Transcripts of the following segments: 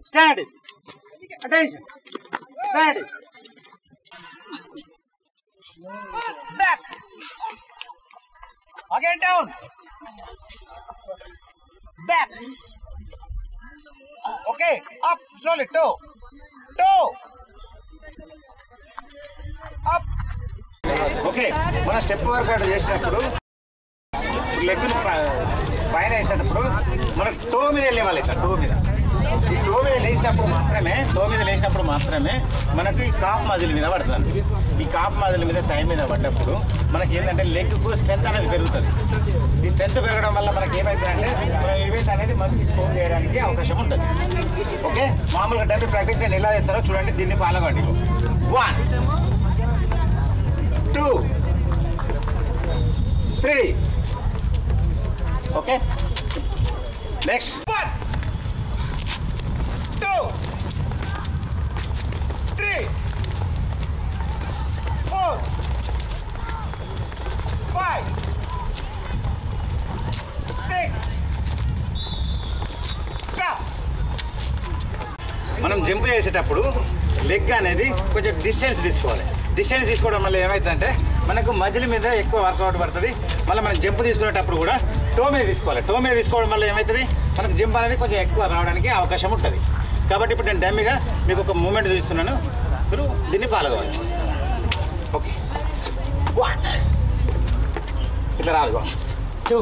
Stand it. Attention. Stand it. Back. Again down. Back. Okay. Up. Slowly. Toe. Toe. Up. Okay. మన step work out చేసినప్పుడు లెగ్ను పైన వేసినప్పుడు మనకు to మీద వెళ్ళేవాళ్ళు ఇట్లా టో మీద ఈ టో మీద లేచినప్పుడు మాత్రమే మనకి ఈ కాఫ్ మజిల్ మీద పడుతుంది. ఈ కాఫ్ మజిల్ మీద థై మీద పడ్డప్పుడు మనకి ఏంటంటే లెగ్కు స్ట్రెంత్ అనేది పెరుగుతుంది. ఈ స్ట్రెంత్ పెరగడం వల్ల మనకి ఏమవుతుందంటే మనం ఈవెంట్ అనేది మంచి స్కోర్ చేయడానికి అవకాశం ఉంటుంది. ఓకే, మామూలుగా డబ్బు ప్రాక్టీస్ నేను ఎలా చేస్తారో చూడండి, దీన్ని ఫాలో కండి. 1 2 3. Okay. Next. 1 2 3 4 5 6. Stop. మనం జంప్ చేసేటప్పుడు లెగ్ అనేది కొంచెం డిస్టెన్స్ తీసుకోవాలి. డిస్టెన్స్ తీసుకోవడం వల్ల ఏమవుతుందంటే మనకు మజిల్ మీద ఎక్కువ వర్కౌట్ పడుతుంది. మళ్ళీ మనం జంప్ తీసుకునేటప్పుడు కూడా టో మీద తీసుకోవాలి. టో మీద తీసుకోవడం వల్ల ఏమవుతుంది మనకు జంప్ అనేది కొంచెం ఎక్కువ రావడానికి అవకాశం ఉంటుంది. కాబట్టి ఇప్పుడు నేను డమ్మీగా మీకు ఒక మూమెంట్ తీస్తున్నాను, మీరు దీన్ని ఫాలో కావాలి. ఓకే, 1 ఇట్లా రాదు, 2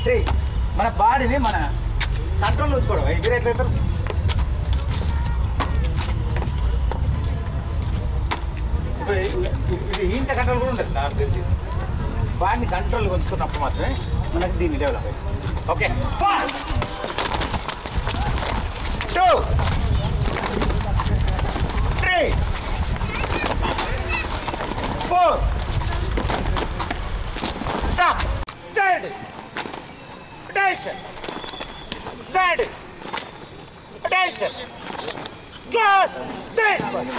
3. మన బాడీని మన కంట్రోల్లో ఉంచుకోవడం. మీరు ఎట్లయితారు ఇప్పుడు ఇది ఇంత కంట్రోల్ కూడా ఉంటుంది నాకు తెలిసి. బాడీని కంట్రోల్ ఉంచుకున్నప్పుడు మాత్రమే మనకి దీన్ని డెవలప్ అయ్యింది. Okay, 1 2 3 4. Stop. Stand. Attention. Stand. Attention. Close. This one.